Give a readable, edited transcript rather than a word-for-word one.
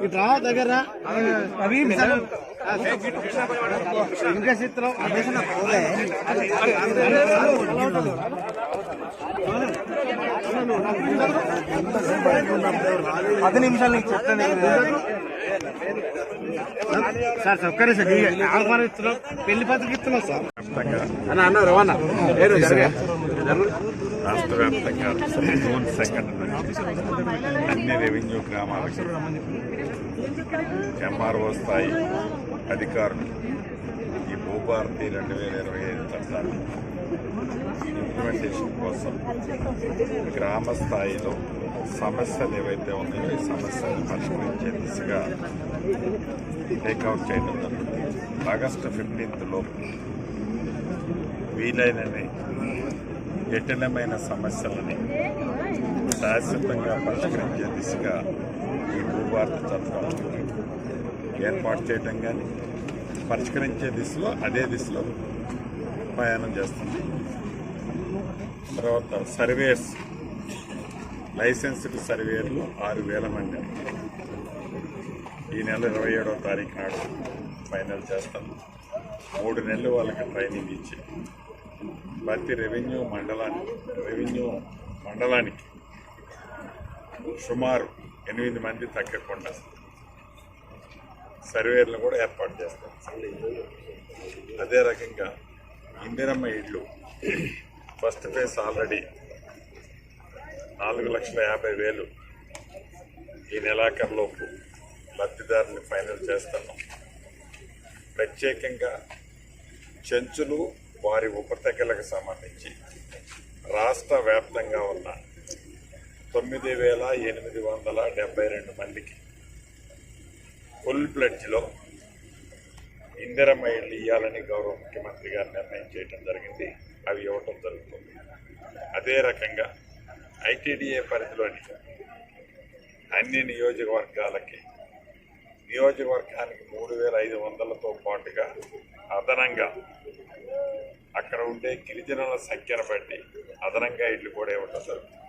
ఇట్రా దగ్గర అవి ఇంకా చిత్రం 10 నిమిషాలు నీకు చెప్తాను సార్. ఒక్కరే సార్ ఆహ్వానిస్తున్నాం, పెళ్లి పత్రిక ఇస్తున్నాం సార్. అన్న రవాణా రాష్ట్ర వ్యాప్తంగా డ్రోన్ సంఘటన అన్ని రెవెన్యూ గ్రామాలకు ఎంఆర్ఓ స్థాయి అధికారులు ఈ భూభారతి 2025 చట్టాన్ని ఇంప్లిమెంటేషన్ కోసం గ్రామ స్థాయిలో సమస్యలు ఏవైతే ఉన్నాయో ఈ సమస్యలను పరిష్కరించే దిశగా టేక్అవుట్ చేయడం జరుగుతుంది. ఆగస్టు 15th లోపు వీలైనన్ని జటిలమైన సమస్యలని శాశ్వతంగా పరిష్కరించే దిశగా ఈ భూభారత చట్టం ఏర్పాటు చేయడం కానీ పరిష్కరించే దిశలో అదే దిశలో ప్రయాణం చేస్తుంది. తర్వాత సర్వేస్ లైసెన్స్డ్ సర్వేయర్లు 6,000 మంది ఈ నెల 27వ తారీఖు నాడు ఫైనల్ చేస్తాం. 3 నెలలు వాళ్ళకి ట్రైనింగ్ ఇచ్చి ప్రతి రెవెన్యూ మండలానికి సుమారు 8 మంది తగ్గకుండా సర్వేర్లను కూడా ఏర్పాటు చేస్తాం. అదే రకంగా ఇందిరమ్మ ఇళ్ళు ఫస్ట్ ఫేజ్ ఆల్రెడీ 4,50,000 ఈ నెలాఖరులోపు లబ్ధిదారుని ఫైనల్ చేస్తున్నాం. ప్రత్యేకంగా చెంచులు వారి ఉపతెగలకు సంబంధించి రాష్ట్ర వ్యాప్తంగా ఉన్న 9,872 మందికి ఫుల్ ప్లెడ్జ్లో ఇందిరమ్మ ఇళ్ళు ఇవ్వాలని గౌరవ ముఖ్యమంత్రి గారు నిర్ణయం చేయడం జరిగింది. అవి ఇవ్వటం జరుగుతుంది. అదే రకంగా ఐటీడీఏ పరిధిలోని అన్ని నియోజకవర్గానికి 3,500తో పాటుగా అదనంగా అక్కడ ఉండే గిరిజనుల సంఖ్యను బట్టి అదనంగా ఇళ్ళు కూడా ఇవ్వటం జరుగుతుంది.